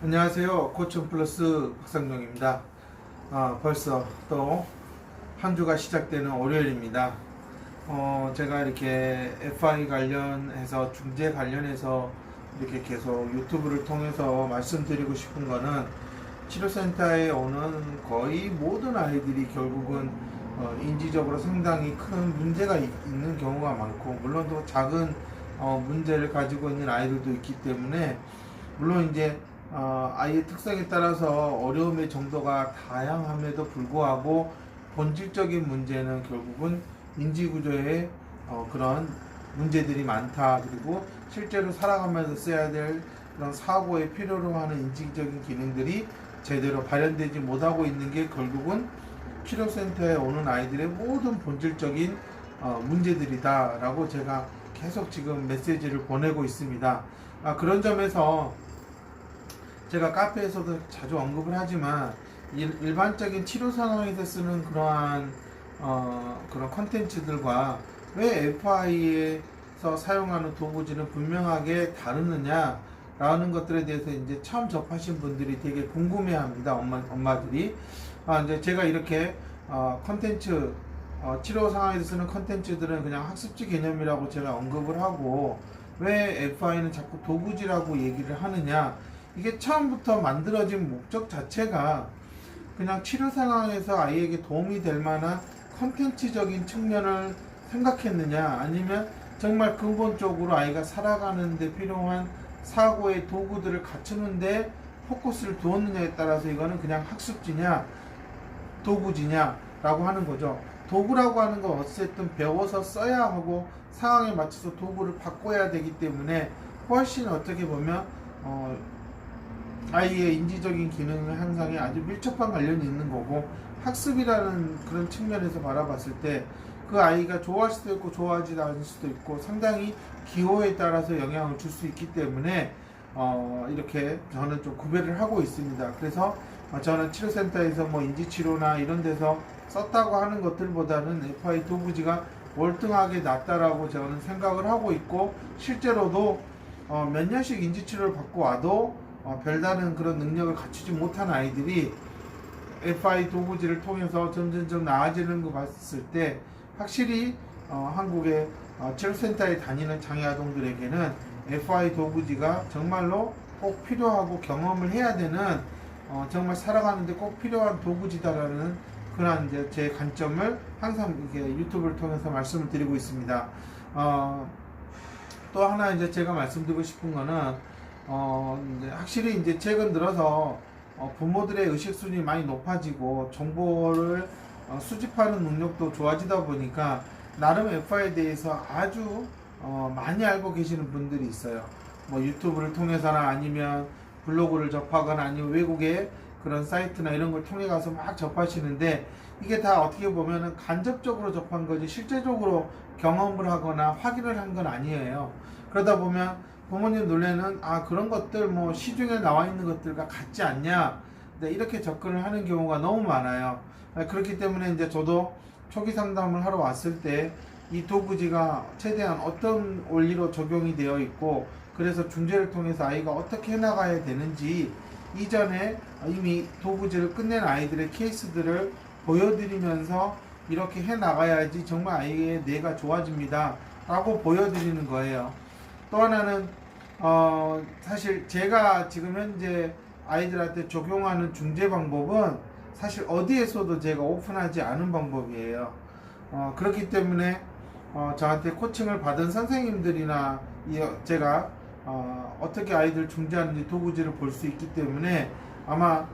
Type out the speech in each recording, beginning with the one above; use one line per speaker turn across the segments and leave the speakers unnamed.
안녕하세요. 코칭 플러스 박상용입니다. 벌써 또 한 주가 시작되는 월요일입니다. 제가 이렇게 FI 관련해서 중재 관련해서 이렇게 계속 유튜브를 통해서 말씀드리고 싶은 거는 치료센터에 오는 거의 모든 아이들이 결국은 인지적으로 상당히 큰 문제가 있는 경우가 많고, 물론 또 작은 문제를 가지고 있는 아이들도 있기 때문에, 물론 이제 아이의 특성에 따라서 어려움의 정도가 다양함에도 불구하고 본질적인 문제는 결국은 인지구조에 그런 문제들이 많다. 그리고 실제로 살아가면서 써야 될 그런 사고에 필요로 하는 인지적인 기능들이 제대로 발현되지 못하고 있는 게 결국은 치료센터에 오는 아이들의 모든 본질적인 문제들이다 라고 제가 계속 지금 메시지를 보내고 있습니다. 그런 점에서 제가 카페에서도 자주 언급을 하지만, 일반적인 치료 상황에서 쓰는 그러한 그런 컨텐츠들과 왜 FI에서 사용하는 도구지는 분명하게 다르느냐 라는 것들에 대해서 이제 처음 접하신 분들이 되게 궁금해합니다. 엄마들이. 이제 제가 이렇게 컨텐츠 치료 상황에서 쓰는 컨텐츠들은 그냥 학습지 개념이라고 제가 언급을 하고, 왜 FI는 자꾸 도구지라고 얘기를 하느냐, 이게 처음부터 만들어진 목적 자체가 그냥 치료 상황에서 아이에게 도움이 될 만한 컨텐츠적인 측면을 생각했느냐, 아니면 정말 근본적으로 아이가 살아가는 데 필요한 사고의 도구들을 갖추는데 포커스를 두었느냐에 따라서 이거는 그냥 학습지냐 도구지냐 라고 하는 거죠. 도구라고 하는 건 어쨌든 배워서 써야 하고 상황에 맞춰서 도구를 바꿔야 되기 때문에 훨씬 어떻게 보면 아이의 인지적인 기능 향상에 아주 밀접한 관련이 있는 거고, 학습이라는 그런 측면에서 바라봤을 때 그 아이가 좋아할 수도 있고 좋아하지 않을 수도 있고 상당히 기호에 따라서 영향을 줄 수 있기 때문에 이렇게 저는 좀 구별을 하고 있습니다. 그래서 저는 치료센터에서 뭐 인지치료나 이런 데서 썼다고 하는 것들보다는 FI 도구지가 월등하게 낫다라고 저는 생각을 하고 있고, 실제로도 몇 년씩 인지치료를 받고 와도 별다른 그런 능력을 갖추지 못한 아이들이 FI 도구지를 통해서 점점점 나아지는 거 봤을 때, 확실히 한국의 치료센터에 다니는 장애아동들에게는 FI 도구지가 정말로 꼭 필요하고 경험을 해야 되는 정말 살아가는데 꼭 필요한 도구지다라는 그런 이제 제 관점을 항상 이렇게 유튜브를 통해서 말씀을 드리고 있습니다. 또 하나 이제 제가 말씀드리고 싶은 거는 이제 확실히 이제 최근 들어서 부모들의 의식수준이 많이 높아지고 정보를 수집하는 능력도 좋아지다 보니까 나름 FI에 대해서 아주 많이 알고 계시는 분들이 있어요. 뭐 유튜브를 통해서나 아니면 블로그를 접하거나 아니면 외국의 그런 사이트나 이런 걸 통해 가서 막 접하시는데, 이게 다 어떻게 보면은 간접적으로 접한 거지 실제적으로 경험을 하거나 확인을 한 건 아니에요. 그러다 보면 부모님 놀래는 그런 것들 뭐 시중에 나와 있는 것들과 같지 않냐, 네, 이렇게 접근을 하는 경우가 너무 많아요. 그렇기 때문에 이제 저도 초기 상담을 하러 왔을 때 이 도구지가 최대한 어떤 원리로 적용이 되어 있고, 그래서 중재를 통해서 아이가 어떻게 해나가야 되는지 이전에 이미 도구지를 끝낸 아이들의 케이스들을 보여드리면서 이렇게 해나가야지 정말 아이의 뇌가 좋아집니다 라고 보여드리는 거예요. 또 하나는 사실 제가 지금 현재 아이들한테 적용하는 중재 방법은 사실 어디에서도 제가 오픈하지 않은 방법이에요. 그렇기 때문에 저한테 코칭을 받은 선생님들이나 제가 어떻게 아이들 중재하는지 도구지를 볼 수 있기 때문에, 아마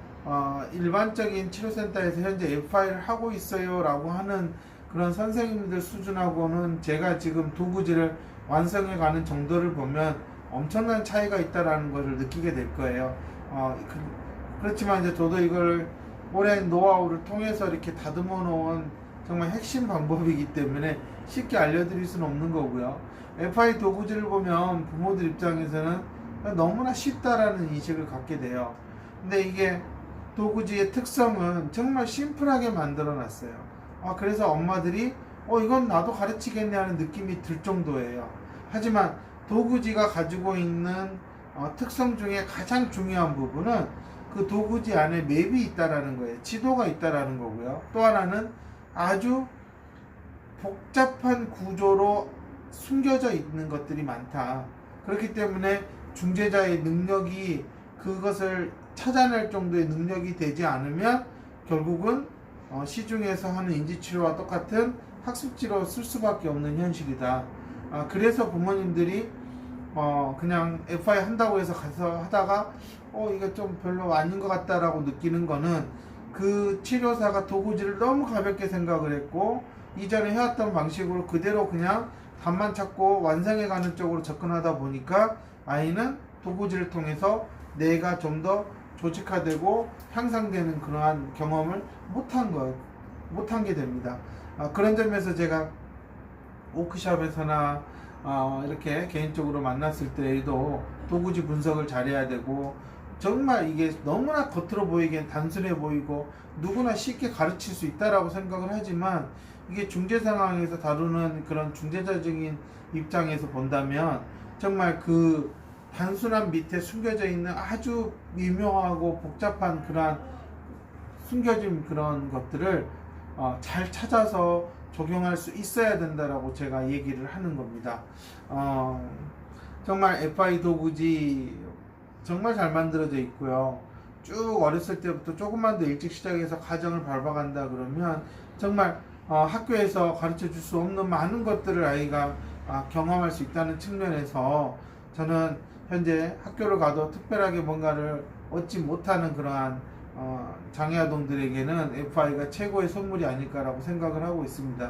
일반적인 치료센터에서 현재 FI를 하고 있어요 라고 하는 그런 선생님들 수준하고는 제가 지금 도구지를 완성해 가는 정도를 보면 엄청난 차이가 있다라는 것을 느끼게 될 거예요. 그렇지만 이제 저도 이걸 오랜 노하우를 통해서 이렇게 다듬어 놓은 정말 핵심 방법이기 때문에 쉽게 알려드릴 수는 없는 거고요. FI 도구지를 보면 부모들 입장에서는 너무나 쉽다라는 인식을 갖게 돼요. 근데 이게 도구지의 특성은 정말 심플하게 만들어 놨어요. 그래서 엄마들이 이건 나도 가르치겠네 하는 느낌이 들 정도예요. 하지만 도구지가 가지고 있는 특성 중에 가장 중요한 부분은 그 도구지 안에 맵이 있다라는 거예요. 지도가 있다라는 거고요. 또 하나는 아주 복잡한 구조로 숨겨져 있는 것들이 많다. 그렇기 때문에 중재자의 능력이 그것을 찾아낼 정도의 능력이 되지 않으면 결국은 시중에서 하는 인지치료와 똑같은 학습지로 쓸 수밖에 없는 현실이다. 그래서 부모님들이 그냥 FI 한다고 해서 가서 하다가 이거 좀 별로 아닌 것 같다라고 느끼는 거는 그 치료사가 도구지를 너무 가볍게 생각을 했고 이전에 해왔던 방식으로 그대로 그냥 답만 찾고 완성해가는 쪽으로 접근하다 보니까 아이는 도구지를 통해서 뇌가 좀 더 조직화되고 향상되는 그러한 경험을 못한 게 됩니다. 그런 점에서 제가 워크숍에서나 이렇게 개인적으로 만났을 때에도 도구지 분석을 잘해야 되고 정말 이게 너무나 겉으로 보이기엔 단순해 보이고 누구나 쉽게 가르칠 수 있다라고 생각을 하지만 이게 중재 상황에서 다루는 그런 중재자적인 입장에서 본다면 정말 그 단순한 밑에 숨겨져 있는 아주 미묘하고 복잡한 그런 숨겨진 그런 것들을 잘 찾아서 적용할 수 있어야 된다라고 제가 얘기를 하는 겁니다. 정말 FI 도구지 정말 잘 만들어져 있고요. 쭉 어렸을 때부터 조금만 더 일찍 시작해서 가정을 밟아간다 그러면 정말 학교에서 가르쳐 줄 수 없는 많은 것들을 아이가 경험할 수 있다는 측면에서 저는 현재 학교를 가도 특별하게 뭔가를 얻지 못하는 그러한 장애아동들에게는 FI가 최고의 선물이 아닐까라고 생각을 하고 있습니다.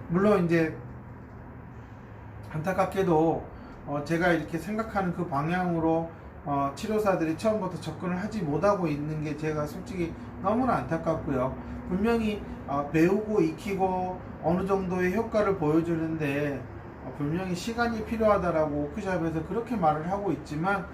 물론 이제 안타깝게도 제가 이렇게 생각하는 그 방향으로 치료사들이 처음부터 접근을 하지 못하고 있는 게 제가 솔직히 너무나 안타깝고요. 분명히 배우고 익히고 어느 정도의 효과를 보여주는데 분명히 시간이 필요하다라고 워크숍에서 그렇게 말을 하고 있지만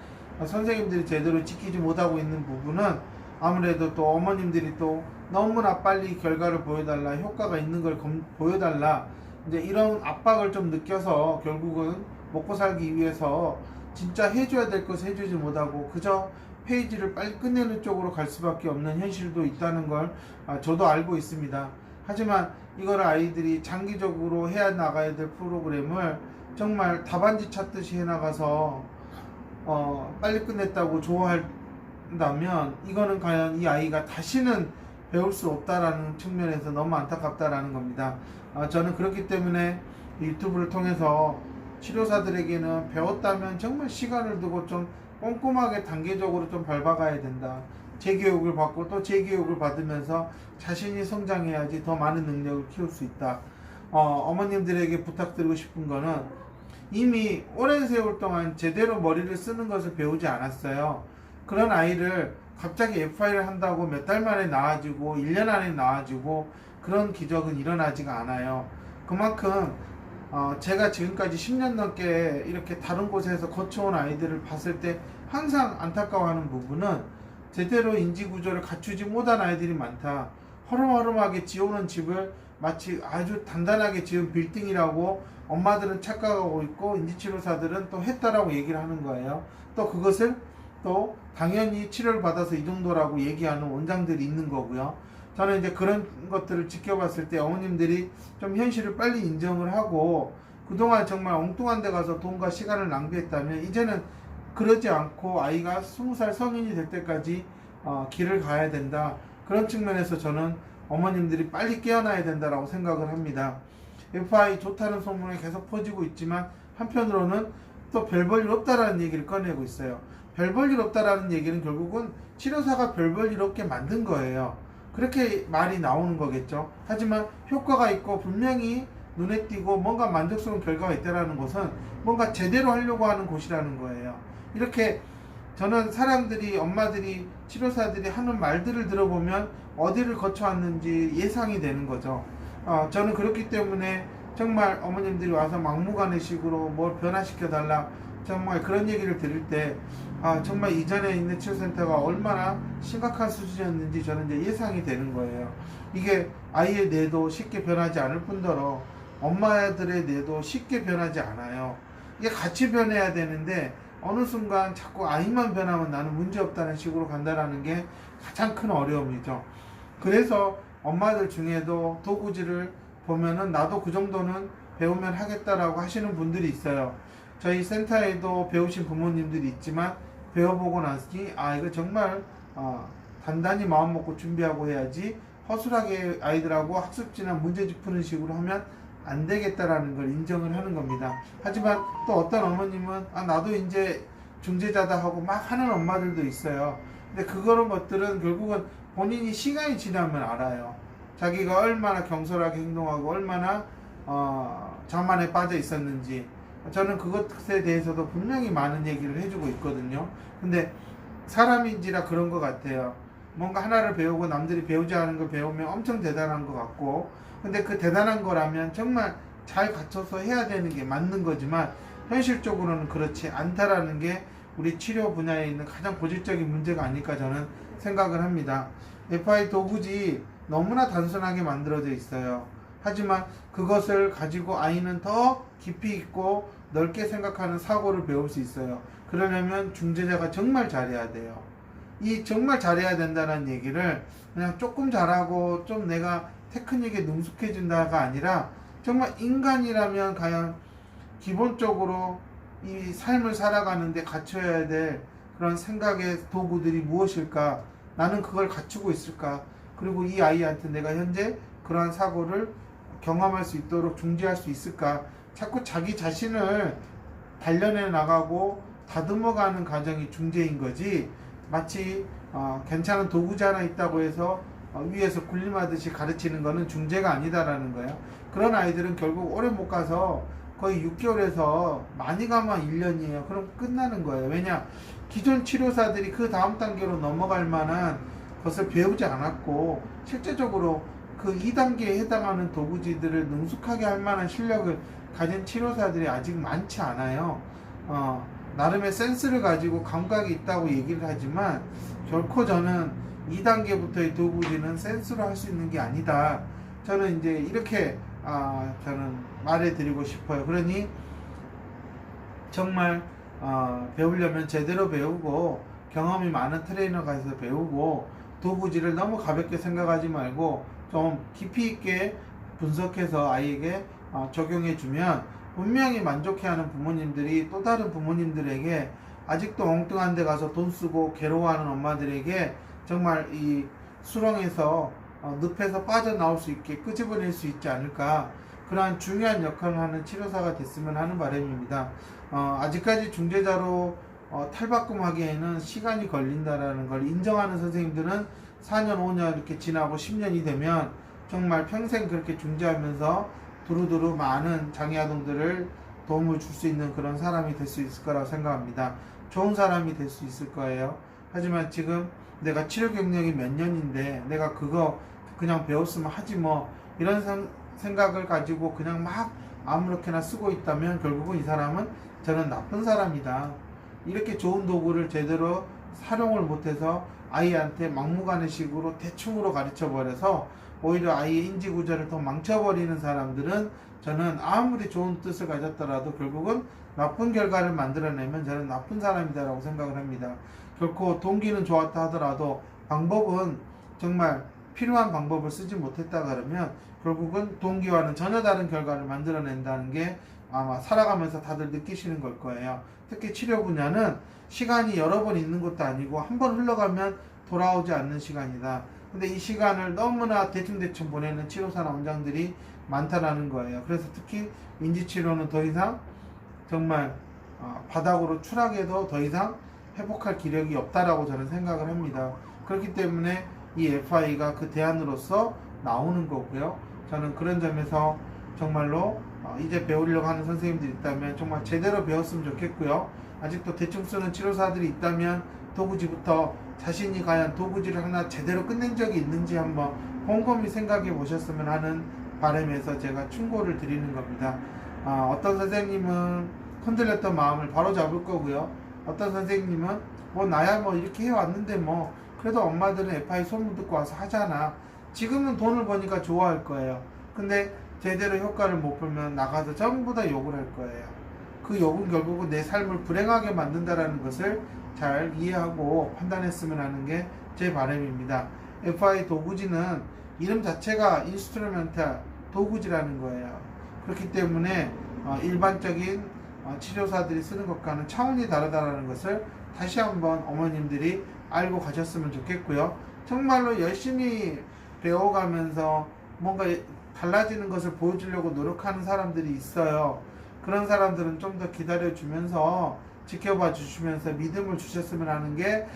선생님들이 제대로 지키지 못하고 있는 부분은 아무래도 또 어머님들이 또 너무나 빨리 결과를 보여달라, 효과가 있는 걸 보여달라, 이제 이런 압박을 좀 느껴서 결국은 먹고 살기 위해서 진짜 해줘야 될 것을 해주지 못하고 그저 페이지를 빨리 끝내는 쪽으로 갈 수밖에 없는 현실도 있다는 걸 저도 알고 있습니다. 하지만 이걸 아이들이 장기적으로 해야 나가야 될 프로그램을 정말 답안지 찾듯이 해나가서 빨리 끝냈다고 좋아한다면 이거는 과연 이 아이가 다시는 배울 수 없다라는 측면에서 너무 안타깝다라는 겁니다. 저는 그렇기 때문에 유튜브를 통해서 치료사들에게는 배웠다면 정말 시간을 두고 좀 꼼꼼하게 단계적으로 좀 밟아가야 된다. 재교육을 받고 또 재교육을 받으면서 자신이 성장해야지 더 많은 능력을 키울 수 있다. 어머님들에게 부탁드리고 싶은 거는 이미 오랜 세월 동안 제대로 머리를 쓰는 것을 배우지 않았어요. 그런 아이를 갑자기 FI를 한다고 몇 달 만에 나아지고 1년 안에 나아지고 그런 기적은 일어나지가 않아요. 그만큼 제가 지금까지 10년 넘게 이렇게 다른 곳에서 거쳐온 아이들을 봤을 때 항상 안타까워하는 부분은 제대로 인지구조를 갖추지 못한 아이들이 많다. 허름허름하게 지어오는 집을 마치 아주 단단하게 지은 빌딩이라고 엄마들은 착각하고 있고 인지치료사들은 또 했다라고 얘기를 하는 거예요. 또 그것을 또 당연히 치료를 받아서 이 정도라고 얘기하는 원장들이 있는 거고요. 저는 이제 그런 것들을 지켜봤을 때 어머님들이 좀 현실을 빨리 인정을 하고 그동안 정말 엉뚱한 데 가서 돈과 시간을 낭비했다면 이제는 그러지 않고 아이가 20살 성인이 될 때까지 길을 가야 된다. 그런 측면에서 저는 어머님들이 빨리 깨어나야 된다라고 생각을 합니다. FI 좋다는 소문이 계속 퍼지고 있지만 한편으로는 또 별 볼 일 없다라는 얘기를 꺼내고 있어요. 별 볼 일 없다라는 얘기는 결국은 치료사가 별 볼 일 없게 만든 거예요. 그렇게 말이 나오는 거겠죠. 하지만 효과가 있고 분명히 눈에 띄고 뭔가 만족스러운 결과가 있다라는 것은 뭔가 제대로 하려고 하는 곳이라는 거예요. 이렇게 저는 사람들이, 엄마들이, 치료사들이 하는 말들을 들어보면 어디를 거쳐왔는지 예상이 되는 거죠. 저는 그렇기 때문에 정말 어머님들이 와서 막무가내식으로 뭘 변화시켜 달라, 정말 그런 얘기를 드릴 때 정말 이전에 있는 치료센터가 얼마나 심각한 수준이었는지 저는 이제 예상이 되는 거예요. 이게 아이의 뇌도 쉽게 변하지 않을 뿐더러 엄마들의 뇌도 쉽게 변하지 않아요. 이게 같이 변해야 되는데 어느 순간 자꾸 아이만 변하면 나는 문제없다는 식으로 간다라는 게 가장 큰 어려움이죠. 그래서 엄마들 중에도 도구질을 보면은 나도 그 정도는 배우면 하겠다라고 하시는 분들이 있어요. 저희 센터에도 배우신 부모님들이 있지만 배워보고 나서니 이거 정말 단단히 마음 먹고 준비하고 해야지 허술하게 아이들하고 학습지나 문제집 푸는 식으로 하면 안 되겠다라는 걸 인정을 하는 겁니다. 하지만 또 어떤 어머님은 나도 이제 중재자다 하고 막 하는 엄마들도 있어요. 근데 그런 것들은 결국은 본인이 시간이 지나면 알아요. 자기가 얼마나 경솔하게 행동하고 얼마나 자만에 빠져 있었는지. 저는 그것에 대해서도 분명히 많은 얘기를 해주고 있거든요. 근데 사람인지라 그런 것 같아요. 뭔가 하나를 배우고 남들이 배우지 않은 걸 배우면 엄청 대단한 것 같고, 근데 그 대단한 거라면 정말 잘 갖춰서 해야 되는 게 맞는 거지만 현실적으로는 그렇지 않다라는 게 우리 치료 분야에 있는 가장 본질적인 문제가 아닐까 저는 생각을 합니다. FI 도구지 너무나 단순하게 만들어져 있어요. 하지만 그것을 가지고 아이는 더 깊이 있고 넓게 생각하는 사고를 배울 수 있어요. 그러려면 중재자가 정말 잘해야 돼요. 이 정말 잘해야 된다는 얘기를 그냥 조금 잘하고 좀 내가 테크닉에 능숙해진다가 아니라 정말 인간이라면 과연 기본적으로 이 삶을 살아가는데 갖춰야 될 그런 생각의 도구들이 무엇일까? 나는 그걸 갖추고 있을까? 그리고 이 아이한테 내가 현재 그러한 사고를 경험할 수 있도록 중재할 수 있을까? 자꾸 자기 자신을 단련해 나가고 다듬어가는 과정이 중재인 거지, 마치 괜찮은 도구지 하나 있다고 해서 위에서 군림하듯이 가르치는 거는 중재가 아니다라는 거예요. 그런 아이들은 결국 오래 못 가서 거의 6개월에서 많이 가면 1년이에요. 그럼 끝나는 거예요. 왜냐? 기존 치료사들이 그 다음 단계로 넘어갈 만한 것을 배우지 않았고, 실제적으로 그 2단계에 해당하는 도구지들을 능숙하게 할 만한 실력을 가진 치료사들이 아직 많지 않아요. 나름의 센스를 가지고 감각이 있다고 얘기를 하지만 결코 저는 2단계부터의 도구지는 센스로 할 수 있는 게 아니다. 저는 이제 이렇게 저는 말해드리고 싶어요. 그러니 정말 배우려면 제대로 배우고 경험이 많은 트레이너 가서 배우고 도구지를 너무 가볍게 생각하지 말고 좀 깊이 있게 분석해서 아이에게 적용해주면 분명히 만족해하는 부모님들이 또 다른 부모님들에게 아직도 엉뚱한 데 가서 돈 쓰고 괴로워하는 엄마들에게 정말 이 수렁에서 늪에서 빠져나올 수 있게 끄집어낼 수 있지 않을까, 그러한 중요한 역할을 하는 치료사가 됐으면 하는 바람입니다. 아직까지 중재자로 탈바꿈하기에는 시간이 걸린다라는 걸 인정하는 선생님들은 4년, 5년 이렇게 지나고 10년이 되면 정말 평생 그렇게 중재하면서 두루두루 많은 장애아동들을 도움을 줄 수 있는 그런 사람이 될 수 있을 거라고 생각합니다. 좋은 사람이 될 수 있을 거예요. 하지만 지금 내가 치료 경력이 몇 년인데 내가 그거 그냥 배웠으면 하지 뭐, 이런 생각을 가지고 그냥 막 아무렇게나 쓰고 있다면 결국은 이 사람은 저는 나쁜 사람이다. 이렇게 좋은 도구를 제대로 활용을 못해서 아이한테 막무가내 식으로 대충으로 가르쳐 버려서 오히려 아이의 인지 구조를 더 망쳐버리는 사람들은 저는 아무리 좋은 뜻을 가졌더라도 결국은 나쁜 결과를 만들어내면 저는 나쁜 사람이다라고 생각을 합니다. 결코 동기는 좋았다 하더라도 방법은 정말 필요한 방법을 쓰지 못했다 그러면 결국은 동기와는 전혀 다른 결과를 만들어낸다는 게 아마 살아가면서 다들 느끼시는 걸 거예요. 특히 치료 분야는 시간이 여러 번 있는 것도 아니고 한 번 흘러가면 돌아오지 않는 시간이다. 근데 이 시간을 너무나 대충대충 보내는 치료사나 원장들이 많다라는 거예요. 그래서 특히 인지치료는 더 이상 정말 바닥으로 추락해도 더 이상 회복할 기력이 없다라고 저는 생각을 합니다. 그렇기 때문에 이 FI가 그 대안으로서 나오는 거고요. 저는 그런 점에서 정말로 이제 배우려고 하는 선생님들이 있다면 정말 제대로 배웠으면 좋겠고요. 아직도 대충 쓰는 치료사들이 있다면 도구지부터 자신이 과연 도구지를 하나 제대로 끝낸 적이 있는지 한번 곰곰이 생각해 보셨으면 하는 바람에서 제가 충고를 드리는 겁니다. 어떤 선생님은 흔들렸던 마음을 바로 잡을 거고요. 어떤 선생님은 뭐 나야 뭐 이렇게 해왔는데 뭐 그래도 엄마들은 FI 소문 듣고 와서 하잖아. 지금은 돈을 버니까 좋아할 거예요. 근데 제대로 효과를 못 보면 나가서 전부 다 욕을 할 거예요. 그 욕은 결국은 내 삶을 불행하게 만든다라는 것을 잘 이해하고 판단했으면 하는 게 제 바람입니다. FI 도구지는 이름 자체가 인스트루멘탈 도구지라는 거예요. 그렇기 때문에 일반적인 치료사들이 쓰는 것과는 차원이 다르다는 것을 다시 한번 어머님들이 알고 가셨으면 좋겠고요. 정말로 열심히 배워가면서 뭔가 달라지는 것을 보여주려고 노력하는 사람들이 있어요. 그런 사람들은 좀 더 기다려주면서 지켜봐 주시면서 믿음을 주셨으면 하는 게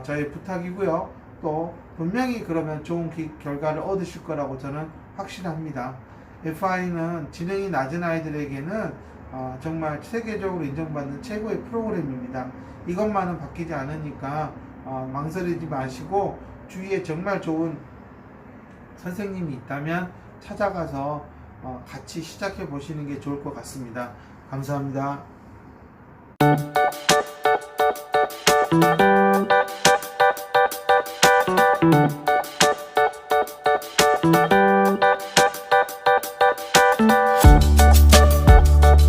저의 부탁이고요. 또 분명히 그러면 좋은 결과를 얻으실 거라고 저는 확신합니다. FI는 지능이 낮은 아이들에게는 정말 세계적으로 인정받는 최고의 프로그램입니다. 이것만은 바뀌지 않으니까 망설이지 마시고 주위에 정말 좋은 선생님이 있다면 찾아가서 같이 시작해 보시는 게 좋을 것 같습니다. 감사합니다.